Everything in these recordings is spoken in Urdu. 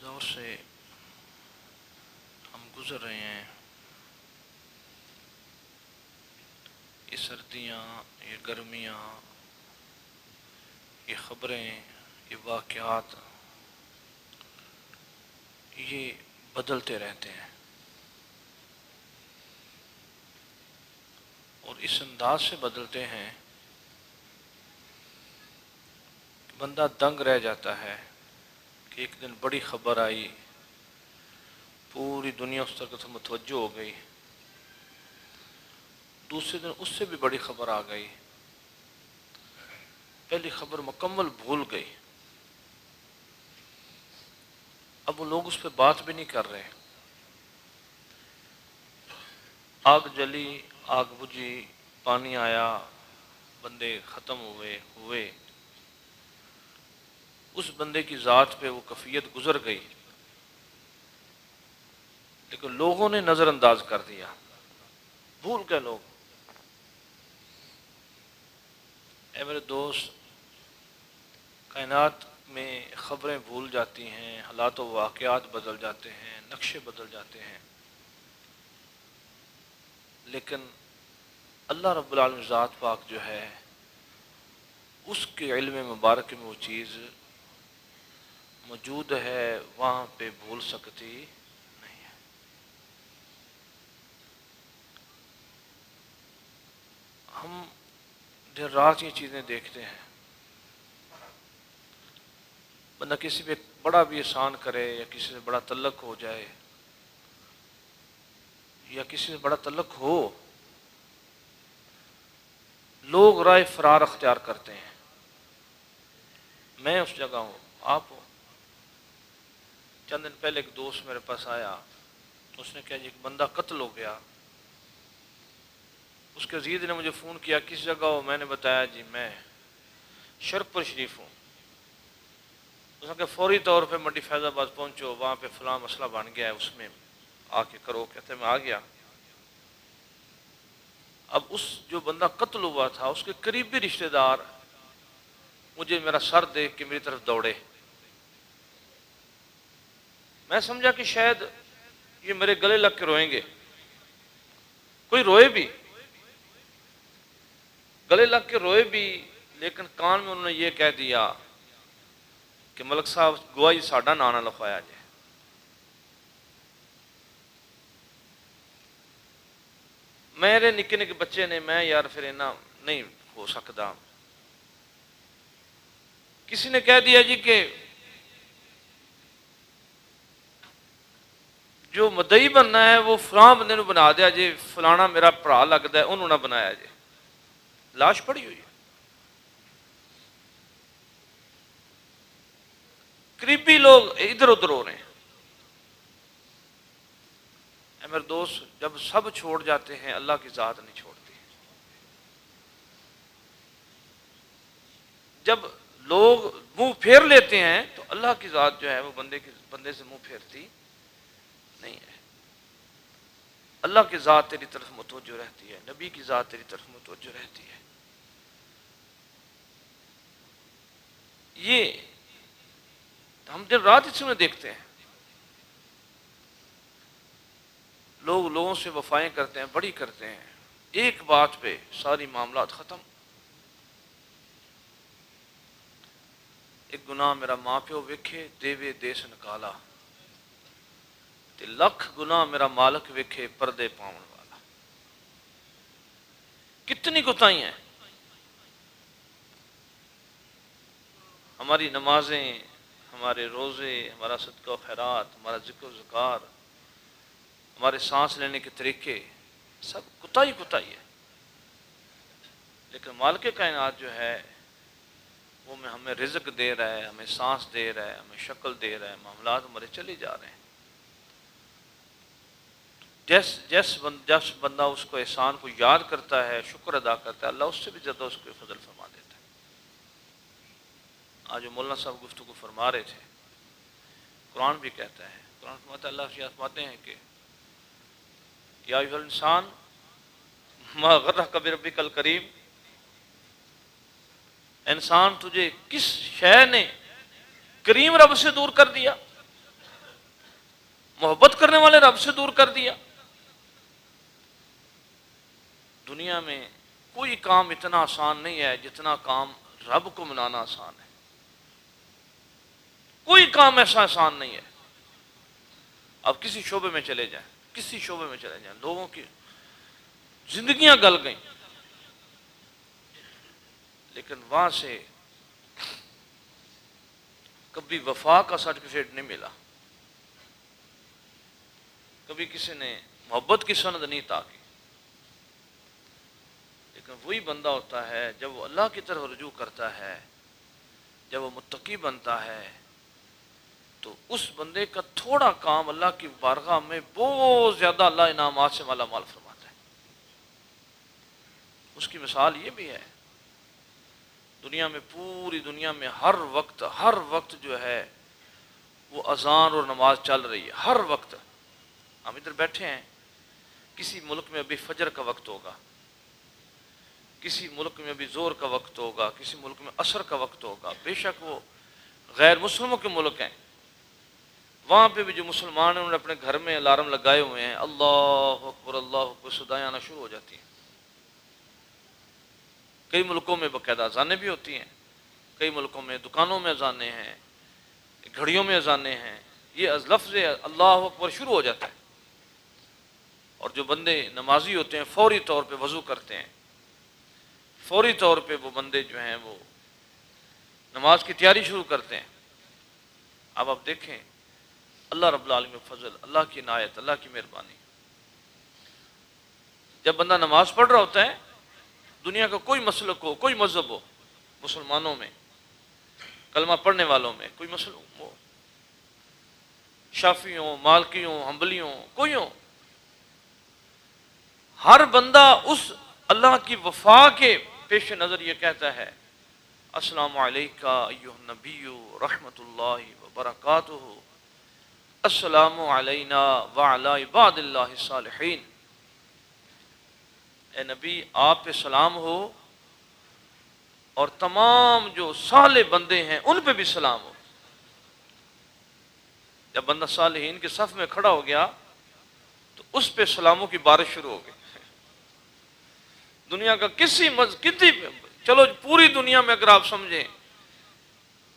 دور سے ہم گزر رہے ہیں، یہ سردیاں، یہ گرمیاں، یہ خبریں، یہ واقعات، یہ بدلتے رہتے ہیں اور اس انداز سے بدلتے ہیں کہ بندہ دنگ رہ جاتا ہے کہ ایک دن بڑی خبر آئی، پوری دنیا اس طرف متوجہ ہو گئی، دوسرے دن اس سے بھی بڑی خبر آ گئی، پہلی خبر مکمل بھول گئی، اب وہ لوگ اس پہ بات بھی نہیں کر رہے، آگ جلی، آگ بجھی، پانی آیا، بندے ختم ہوئے، اس بندے کی ذات پہ وہ کفیت گزر گئی، لیکن لوگوں نے نظر انداز کر دیا، بھول گئے لوگ۔ اے میرے دوست، کائنات میں خبریں بھول جاتی ہیں، حالات و واقعات بدل جاتے ہیں، نقشے بدل جاتے ہیں، لیکن اللہ رب العالمین ذات پاک جو ہے، اس کے علم مبارک میں وہ چیز موجود ہے، وہاں پہ بھول سکتی نہیں ہے۔ ہم دن رات یہ چیزیں دیکھتے ہیں، بندہ کسی پہ بڑا بھی احسان کرے یا کسی سے بڑا تعلق ہو جائے یا کسی سے بڑا تعلق ہو، لوگ رائے فرار اختیار کرتے ہیں، میں اس جگہ ہوں، آپ ہو۔ چند دن پہلے ایک دوست میرے پاس آیا، اس نے کہا جی ایک بندہ قتل ہو گیا، اس کے عزیز نے مجھے فون کیا، کس جگہ ہو؟ میں نے بتایا جی میں شرک پر شریف ہوں۔ اس نے کہا فوری طور پہ منڈی فیض آباد پہنچو، وہاں پہ فلاں مسئلہ بن گیا ہے، اس میں آ کے کرو۔ کہتے میں آ گیا۔ اب اس جو بندہ قتل ہوا تھا، اس کے قریبی رشتہ دار مجھے میرا سر دیکھ کے میری طرف دوڑے، میں سمجھا کہ شاید یہ میرے گلے لگ کے روئیں گے، کوئی روئے بھی، گلے لگ کے روئے بھی، لیکن کان میں انہوں نے یہ کہہ دیا کہ ملک صاحب گواہی ساڈا نا نہ لکھوایا جائے۔ میرے نکے نکے بچے نے، میں یار پھر اینا نہیں ہو سکتا۔ کسی نے کہہ دیا جی کہ جو مدعی بننا ہے وہ فلاں بندے نو بنا دیا جی، فلانا میرا بھرا لگتا ہے، انہوں نے بنایا جی۔ لاش پڑی ہوئی ہے، قریبی لوگ ادھر ادھر ہو رہے ہیں۔ اے میرے دوست، جب سب چھوڑ جاتے ہیں، اللہ کی ذات نہیں چھوڑتی۔ جب لوگ منہ پھیر لیتے ہیں تو اللہ کی ذات جو ہے وہ بندے سے منہ پھیرتی نہیں ہے۔ اللہ کی ذات تیری طرف متوجہ رہتی ہے، نبی کی ذات تیری طرف متوجہ رہتی ہے۔ یہ ہم دن رات اس میں دیکھتے ہیں، لوگ لوگوں سے وفائیں کرتے ہیں، بڑی کرتے ہیں، ایک بات پہ ساری معاملات ختم۔ ایک گناہ میرا ماں پیو ویکھے، دیوے دیس نکالا، تے لکھ گناہ میرا مالک ویکھے، پردے پاؤن والا۔ کتنی کوتاہی ہیں ہماری نمازیں، ہمارے روزے، ہمارا صدقہ و خیرات، ہمارا ذکر و ذکار، ہمارے سانس لینے کے طریقے، سب کوتاہی کوتاہی ہے، لیکن مالک کائنات جو ہے وہ ہمیں رزق دے رہا ہے، ہمیں سانس دے رہا ہے، ہمیں شکل دے رہا ہے، معاملات ہمارے چلے جا رہے ہیں۔ جس بندہ اس کو احسان کو یاد کرتا ہے، شکر ادا کرتا ہے، اللہ اس سے بھی زیادہ اس کو فضل فرما دیتا ہے۔ آج جو مولانا صاحب گفتگو فرما رہے تھے، قرآن بھی کہتا ہے، قرآن فرماتا ہے، اللہ سے فرماتے ہیں کہ یا ایھا الانسان ما غرک بربک الکریم، انسان تجھے کس شے نے کریم رب سے دور کر دیا؟ محبت کرنے والے رب سے دور کر دیا۔ دنیا میں کوئی کام اتنا آسان نہیں ہے جتنا کام رب کو منانا آسان ہے۔ کوئی کام ایسا آسان نہیں ہے۔ اب کسی شعبے میں چلے جائیں، کسی شعبے میں چلے جائیں، لوگوں کی زندگیاں گل گئیں، لیکن وہاں سے کبھی وفا کا سرٹیفکیٹ نہیں ملا، کبھی کسی نے محبت کی سند نہیں تاکی۔ لیکن وہی بندہ ہوتا ہے جب وہ اللہ کی طرف رجوع کرتا ہے، جب وہ متقی بنتا ہے، تو اس بندے کا تھوڑا کام اللہ کی بارگاہ میں بہت زیادہ اللہ انعامات سے مالا مال فرماتا ہے۔ اس کی مثال یہ بھی ہے، دنیا میں، پوری دنیا میں ہر وقت جو ہے وہ اذان اور نماز چل رہی ہے، ہر وقت۔ ہم ادھر بیٹھے ہیں، کسی ملک میں ابھی فجر کا وقت ہوگا، کسی ملک میں ابھی زور کا وقت ہوگا، کسی ملک میں عصر کا وقت ہوگا۔ بے شک وہ غیر مسلموں کے ملک ہیں، وہاں پہ بھی جو مسلمان ہیں انہوں نے اپنے گھر میں الارم لگائے ہوئے ہیں، اللہ اکبر اللہ اکبر صدائیں آنا شروع ہو جاتی ہیں۔ کئی ملکوں میں باقاعدہ اذانیں بھی ہوتی ہیں، کئی ملکوں میں دکانوں میں اذانیں ہیں، گھڑیوں میں اذانیں ہیں، یہ لفظ اللہ اکبر شروع ہو جاتا ہے۔ اور جو بندے نمازی ہوتے ہیں فوری طور پہ وضو کرتے ہیں، فوری طور پہ وہ بندے جو ہیں وہ نماز کی تیاری شروع کرتے ہیں۔ اب آپ دیکھیں اللہ رب العالمین فضل، اللہ کی عنایت، اللہ کی مہربانی، جب بندہ نماز پڑھ رہا ہوتا ہے، دنیا کا کوئی مسلک ہو، کوئی مذہب ہو، مسلمانوں میں، کلمہ پڑھنے والوں میں کوئی مسلک ہو، شافی ہوں، مالکی ہوں، حنبلی ہوں، کوئی ہو، ہر بندہ اس اللہ کی وفا کے پیش نظر یہ کہتا ہے السلام علیکہ ایھا النبی رحمۃ اللہ وبرکاتہ، السلام علینا وعلی عباد اللہ الصالحین۔ اے نبی آپ پہ سلام ہو اور تمام جو صالح بندے ہیں ان پہ بھی سلام ہو۔ جب بندہ صالحین کے صف میں کھڑا ہو گیا تو اس پہ سلاموں کی بارش شروع ہو گئی۔ دنیا کا کسی چلو پوری دنیا میں اگر آپ سمجھیں،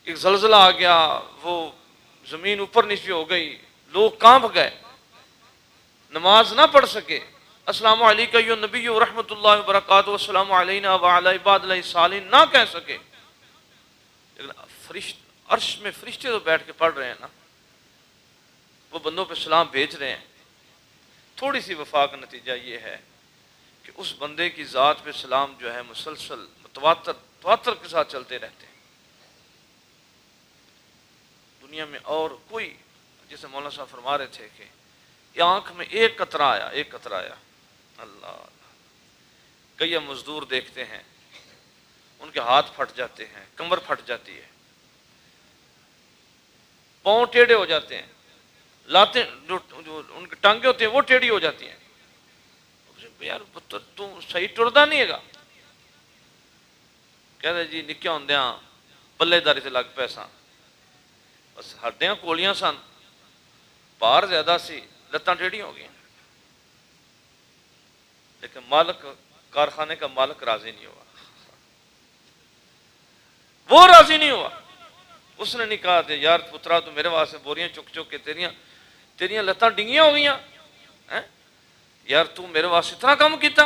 ایک زلزلہ آ گیا، وہ زمین اوپر نیچے ہو گئی، لوگ کانپ گئے، نماز نہ پڑھ سکے، السلام علیکم ایھا النبی رحمۃ اللہ وبرکاتہ السلام علینا وعلی عباد اللہ الصالحین نہ کہہ سکے، لیکن عرش میں فرشتے تو بیٹھ کے پڑھ رہے ہیں نا، وہ بندوں پہ سلام بھیج رہے ہیں۔ تھوڑی سی وفا کا نتیجہ یہ ہے کہ اس بندے کی ذات پہ سلام جو ہے مسلسل تواتر کے ساتھ چلتے رہتے ہیں۔ دنیا میں اور کوئی، جیسے مولانا صاحب فرما رہے تھے کہ یہ آنکھ میں ایک قطرہ آیا، اللہ، کئی مزدور دیکھتے ہیں ان کے ہاتھ پھٹ جاتے ہیں، کمر پھٹ جاتی ہے، پاؤں ٹیڑھے ہو جاتے ہیں، لاتیں جو ان کی ٹانگیں ہوتی ہیں وہ ٹیڑھی ہو جاتی ہیں۔ یار تو صحیح ٹردا نہیں ہے گا، کہتے جی نکیا ہوندیاں بلے داری سے لگ پے سن، بس ہڈیاں کولیاں سن، بھار زیادہ سی، لتاں ٹیڑھی ہو گئیں، لیکن مالک، کارخانے کا مالک راضی نہیں ہوا، وہ راضی نہیں ہوا۔ اس نے نہیں کہا کہ یار پترا تو میرے واسطے بوریاں چک چک کے تیریاں لتاں ڈنگیاں ہو گئیاں، یار تو میرے واسطے اتنا کام کیتا۔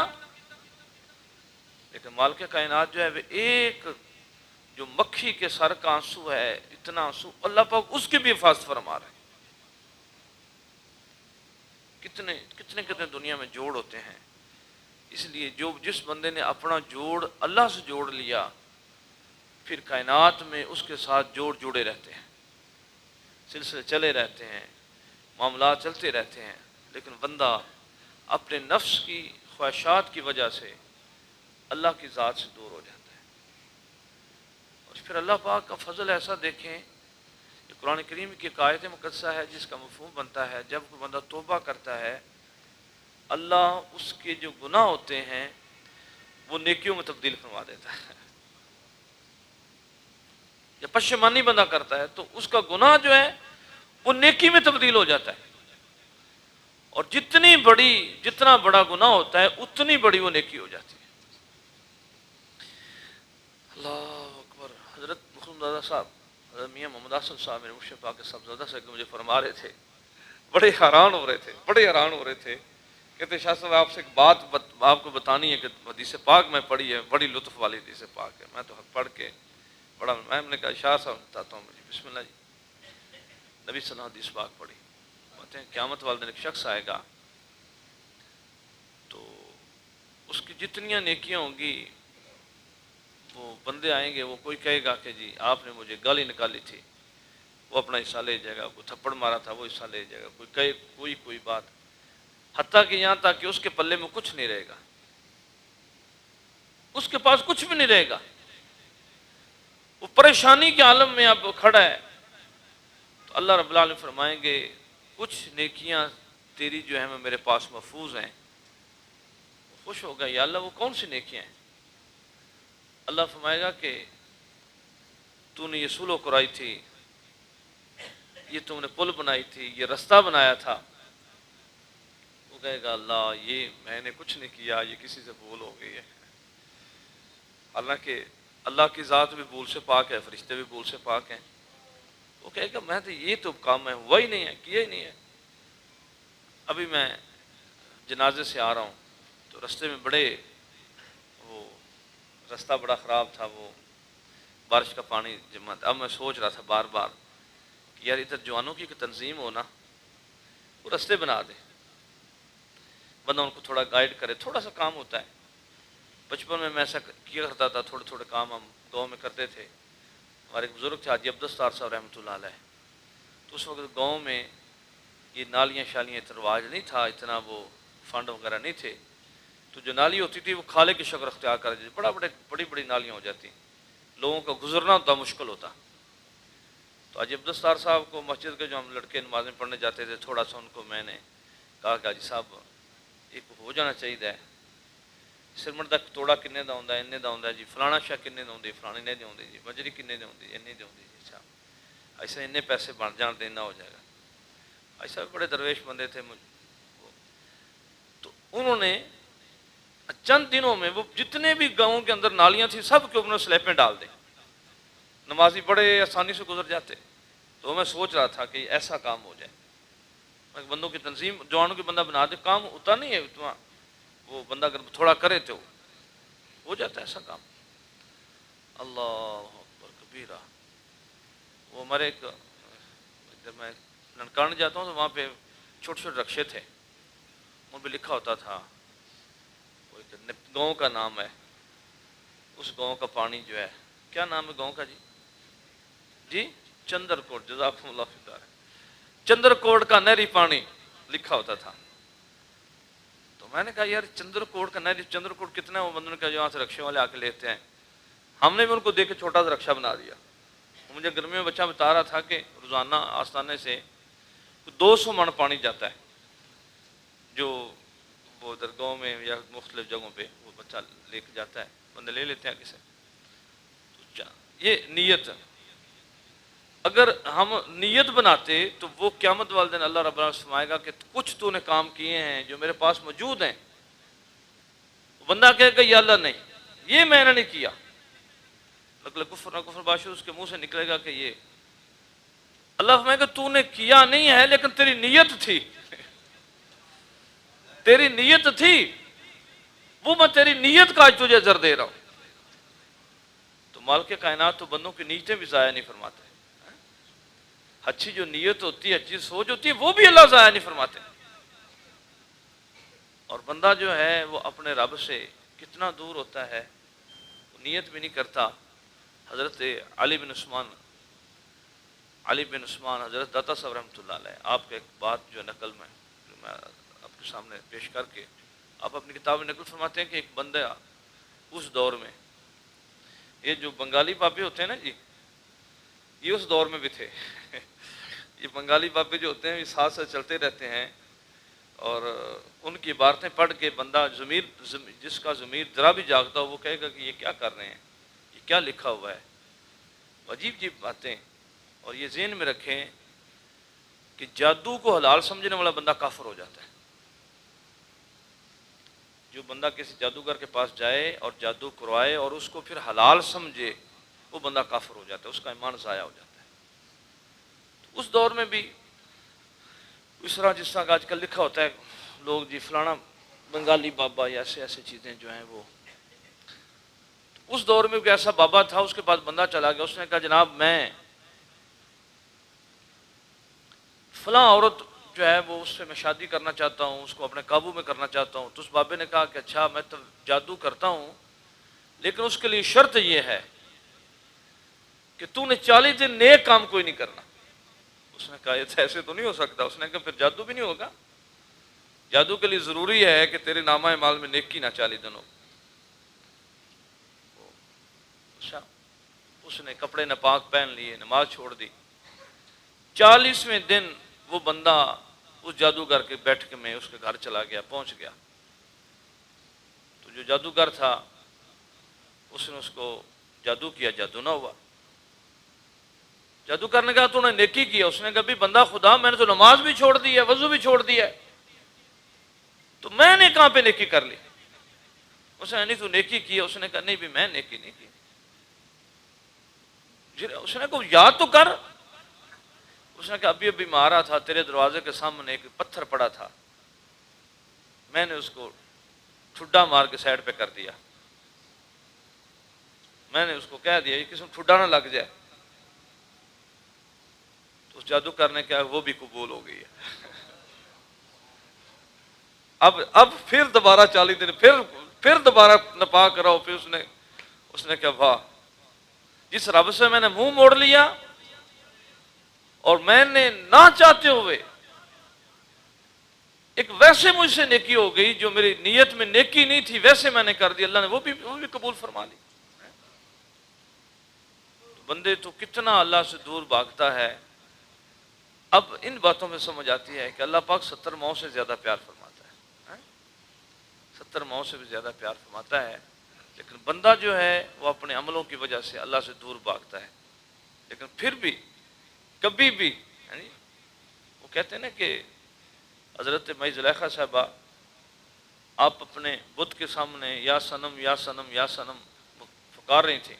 لیکن مالک کائنات جو ہے وہ ایک جو مکھی کے سر کا آنسو ہے، اتنا آنسو اللہ پاک اس کی بھی حفاظت فرما رہے ہیں۔ کتنے دنیا میں جوڑ ہوتے ہیں، اس لیے جس بندے نے اپنا جوڑ اللہ سے جوڑ لیا، پھر کائنات میں اس کے ساتھ جڑے رہتے ہیں، سلسلے چلے رہتے ہیں، معاملات چلتے رہتے ہیں۔ لیکن بندہ اپنے نفس کی خواہشات کی وجہ سے اللہ کی ذات سے دور ہو جاتا ہے۔ اور پھر اللہ پاک کا فضل ایسا دیکھیں کہ قرآن کریم کی ایک آیت مقدسہ ہے جس کا مفہوم بنتا ہے جب کوئی بندہ توبہ کرتا ہے، اللہ اس کے جو گناہ ہوتے ہیں وہ نیکیوں میں تبدیل فرما دیتا ہے۔ جب پشیمانی بندہ کرتا ہے تو اس کا گناہ جو ہے وہ نیکی میں تبدیل ہو جاتا ہے۔ اور جتنا بڑا گناہ ہوتا ہے اتنی بڑی وہ نیکی ہو جاتی ہے۔ اللہ اکبر۔ حضرت مخدوم صاحب، حضرت میاں محمد حسن صاحب میرے مرشد پاک صاحبزادہ سے مجھے فرما رہے تھے، بڑے حیران ہو رہے تھے، کہتے شاہ صاحب آپ سے ایک بات آپ کو بتانی ہے کہ حدیث پاک میں پڑھی ہے، بڑی لطف والی حدیث پاک ہے۔ میں تو پڑھ کے بڑا، میں نے کہا شاہ صاحب بتاتا ہوں مجھے، بسم اللہ جی۔ نبی صلی اللہ علیہ وسلم حدیث پاک پڑھی، کہتے ہیں قیامت والے دن ایک شخص آئے گا تو اس کی جتنیاں نیکیاں ہوں گی، وہ بندے آئیں گے، وہ کوئی کہے گا کہ جی آپ نے مجھے گالی نکالی تھی، وہ اپنا حصہ لے جائے گا، کوئی تھپڑ مارا تھا وہ حصہ لے جائے گا، کوئی کہے کوئی بات، حتیٰ کہ یہاں تک کہ اس کے پلے میں کچھ نہیں رہے گا، اس کے پاس کچھ بھی نہیں رہے گا، وہ پریشانی کے عالم میں اب کھڑا ہے۔ تو اللہ رب العالمین فرمائیں گے کچھ نیکیاں تیری جو ہیں وہ میرے پاس محفوظ ہیں۔ خوش ہوگا، یا اللہ وہ کون سی نیکیاں ہیں؟ اللہ فرمائے گا کہ تو نے یہ سلو کرائی تھی، یہ تم نے پل بنائی تھی، یہ رستہ بنایا تھا۔ وہ کہے گا اللہ یہ میں نے کچھ نہیں کیا، یہ کسی سے بھول ہو گئی ہے۔ حالانکہ اللہ کی ذات بھی بھول سے پاک ہے، فرشتے بھی بھول سے پاک ہیں۔ وہ کہے گا میں تو یہ تو کام میں ہوا ہی نہیں ہے، کیا ہی نہیں ہے۔ ابھی میں جنازے سے آ رہا ہوں تو رستے میں وہ رستہ بڑا خراب تھا، وہ بارش کا پانی جمع تھا۔ اب میں سوچ رہا تھا بار بار کہ یار ادھر جوانوں کی تنظیم ہو نا، وہ رستے بنا دے، بندہ ان کو تھوڑا گائیڈ کرے، تھوڑا سا کام ہوتا ہے۔ بچپن میں ایسا کیا کرتا تھا، تھوڑے کام ہم گاؤں میں کرتے تھے۔ ہمارے ایک بزرگ تھے حاجی عبدالستار صاحب رحمۃ اللہ علیہ، تو اس وقت گاؤں میں یہ نالیاں شالیاں اتنا رواج نہیں تھا، اتنا وہ فنڈ وغیرہ نہیں تھے، تو جو نالی ہوتی تھی وہ کھالے کی شکل اختیار کر دیتی، بڑی نالیاں ہو جاتی، لوگوں کا گزرنا ہوتا مشکل ہوتا۔ تو حاجی عبدالستار صاحب کو مسجد کے جو ہم لڑکے نمازیں پڑھنے جاتے تھے، تھوڑا سا ان کو میں نے کہا کہ حاجی صاحب ایک ہو جانا چاہیے، سرمٹ تک توڑا کنے دا ہوندا ہے، اننے دا ہوندا ہے جی، فلانا شاہ کنے دا ہوندی، فلانے نے دے ہوندی جی، بجری کنے دے ہوندی، اننے دے ہوندی جی، اچھا ایسا اننے پیسے بن جان دینا ہو جائے گا۔ ایسا بڑے درویش بندے تھے تو انہوں نے چند دنوں میں وہ جتنے بھی گاؤں کے اندر نالیاں تھیں سب کے اوپر سلیپیں ڈال دیں، نمازی بڑے آسانی سے گزر جاتے۔ تو میں سوچ رہا تھا کہ ایسا کام ہو جائے، بندوں کی تنظیم جوانوں کی بندہ بنا دے، کام ہوتا نہیں ہے اتنا، وہ بندہ اگر تھوڑا کرے تو ہو جاتا ہے ایسا کام۔ اللہ اکبر کبیرہ۔ وہ ہمارے جب میں ننکان جاتا ہوں تو وہاں پہ چھوٹے رکشے تھے، ان پہ لکھا ہوتا تھا، گاؤں کا نام ہے، اس گاؤں کا پانی جو ہے، کیا نام ہے گاؤں کا جی چندر کوٹ، جزاکم اللہ خیر، چندر کوٹ کا نہری پانی لکھا ہوتا تھا۔ تو میں نے کہا یار چندر کوٹ کا نہری، چندر کوٹ کتنا ہے؟ وہ بندوں نے کہا یہاں سے رکشے والے آ کے لیتے ہیں۔ ہم نے بھی ان کو دیکھ کے چھوٹا سا رکشہ بنا دیا۔ مجھے گرمی میں بچہ بتا رہا تھا کہ روزانہ آستانے سے 200 من پانی جاتا ہے، جو وہ ادھر گاؤں میں یا مختلف جگہوں پہ وہ بچہ لے کے جاتا ہے، بندے لے لیتے ہیں کسے۔ یہ نیت، اگر ہم نیت بناتے تو وہ قیامت والے دن اللہ رب العالمین فرمائے گا کہ کچھ تو نے کام کیے ہیں جو میرے پاس موجود ہیں، بندہ کہے گا یا اللہ نہیں یہ میں نے نہیں کیا، کفر نہ کفر باشد اس کے منہ سے نکلے گا کہ یہ اللہ فرمائے گا تو نے کیا نہیں ہے لیکن تیری نیت تھی، تیری نیت تھی، وہ میں تیری نیت کا آج تجھے زر دے رہا ہوں۔ تو مالک کائنات تو بندوں کی نیتیں بھی ضائع نہیں فرماتے، اچھی جو نیت ہوتی ہے، اچھی سوچ ہوتی ہے، وہ بھی اللہ ضائع نہیں فرماتے۔ اور بندہ جو ہے وہ اپنے رب سے کتنا دور ہوتا ہے، وہ نیت بھی نہیں کرتا۔ حضرت علی بن عثمان حضرت داتا صاحب رحمۃ اللہ علیہ، آپ کا ایک بات جو نقل میں آپ کے سامنے پیش کر کے آپ اپنی کتاب میں نقل فرماتے ہیں کہ ایک بندہ اس دور میں، یہ جو بنگالی پاپی ہوتے ہیں نا جی، یہ اس دور میں بھی تھے یہ بنگالی پاپی جو ہوتے ہیں یہ ساتھ ساتھ چلتے رہتے ہیں، اور ان کی عبارتیں پڑھ کے بندہ جس کا ضمیر ذرا بھی جاگتا ہو وہ کہے گا کہ یہ کیا کر رہے ہیں، یہ کیا لکھا ہوا ہے، عجیب باتیں۔ اور یہ ذہن میں رکھیں کہ جادو کو حلال سمجھنے والا بندہ کافر ہو جاتا ہے، جو بندہ کسی جادوگر کے پاس جائے اور جادو کروائے اور اس کو پھر حلال سمجھے، وہ بندہ کافر ہو جاتا ہے، اس کا ایمان ضائع ہو جاتا ہے۔ تو اس دور میں بھی اس طرح جس طرح آج کل لکھا ہوتا ہے لوگ جی فلانا بنگالی بابا یا ایسے ایسے چیزیں جو ہیں وہ، اس دور میں کوئی ایسا بابا تھا، اس کے پاس بندہ چلا گیا، اس نے کہا جناب میں فلاں عورت جو ہے وہ اس سے میں شادی کرنا چاہتا ہوں، اس کو اپنے قابو میں کرنا چاہتا ہوں۔ تو اس بابے نے کہا کہ اچھا میں تو جادو کرتا ہوں، لیکن اس کے لیے شرط یہ ہے کہ تو نے 40 دن نیک کام کوئی نہیں کرنا۔ اس نے کہا ایسے تو نہیں ہو سکتا۔ اس نے کہا پھر جادو بھی نہیں ہوگا، جادو کے لیے ضروری ہے کہ تیرے نامہ اعمال میں نیکی نہ 40 دن ہو۔ اچھا، اس نے کپڑے ناپاک پہن لیے، نماز چھوڑ دی۔ 40ویں دن وہ بندہ اس جادوگر کے بیٹھ کے میں اس کے گھر چلا گیا، پہنچ گیا۔ تو جو جادوگر تھا اس نے اس کو جادو کیا، جادو نہ ہوا۔ جادو کرنے کا تو نے نیکی کیا۔ اس نے کہا بھی بندہ خدا میں نے تو نماز بھی چھوڑ دی ہے، وضو بھی چھوڑ دیا ہے، تو میں نے کہاں پہ نیکی کر لی؟ اس نے نہیں تو نیکی کی ہے۔ اس نے کہا نہیں بھی میں نیکی نہیں کی۔ اس نے کہا یاد تو کر۔ اس نے کہا ابھی ابھی مارا تھا تیرے دروازے کے سامنے ایک پتھر پڑا تھا، میں نے اس کو ٹھڈا مار کے سائڈ پہ کر دیا، میں نے اس کو کہہ دیا یہ کسی میں ٹھڈا نہ لگ جائے۔ تو اس جادو کرنے کیا وہ بھی قبول ہو گئی ہے۔ اب پھر دوبارہ 40 دن پھر دوبارہ نپاک کراؤ۔ پھر اس نے کہا واہ، جس رب سے میں نے منہ موڑ لیا اور میں نے نہ چاہتے ہوئے ایک ویسے مجھ سے نیکی ہو گئی جو میری نیت میں نیکی نہیں تھی، ویسے میں نے کر دی، اللہ نے وہ بھی قبول فرما لی۔ بندے تو کتنا اللہ سے دور بھاگتا ہے۔ اب ان باتوں میں سمجھ آتی ہے کہ اللہ پاک 70 ماؤں سے زیادہ پیار فرماتا ہے، 70 ماؤں سے بھی زیادہ پیار فرماتا ہے، لیکن بندہ جو ہے وہ اپنے عملوں کی وجہ سے اللہ سے دور بھاگتا ہے۔ لیکن پھر بھی کبھی بھی وہ کہتے ہیں نا کہ حضرت مائی زلیخا صاحبہ آپ اپنے بت کے سامنے یا صنم یا صنم یا صنم پکار رہی تھی،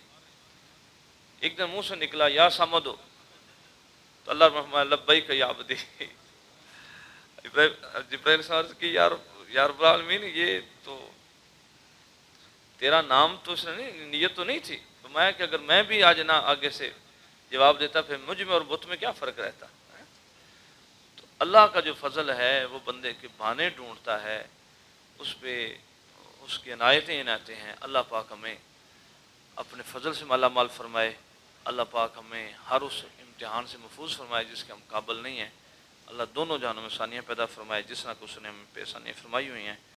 ایک دن منہ سے نکلا یا سمدو، تو اللہ رحمہ لبیک یا عبدی، جبرائیل صاحب کی یا رب العالمین یہ تو تیرا نام تو اس نے نہیں، نیت تو نہیں تھی۔ تو میں کہ اگر میں بھی آج نہ آگے سے جواب دیتا پھر مجھ میں اور بت میں کیا فرق رہتا۔ تو اللہ کا جو فضل ہے وہ بندے کے بہانے ڈھونڈتا ہے، اس پہ اس کی عنایتیں ہیں۔ اللہ پاک ہمیں اپنے فضل سے مالا مال فرمائے، اللہ پاک ہمیں ہر اس امتحان سے محفوظ فرمائے جس کے ہم قابل نہیں ہیں۔ اللہ دونوں جہانوں میں آسانیاں پیدا فرمائے، جس طرح کو اس نے ہمیں پہ آسانیاں فرمائی ہوئی ہیں۔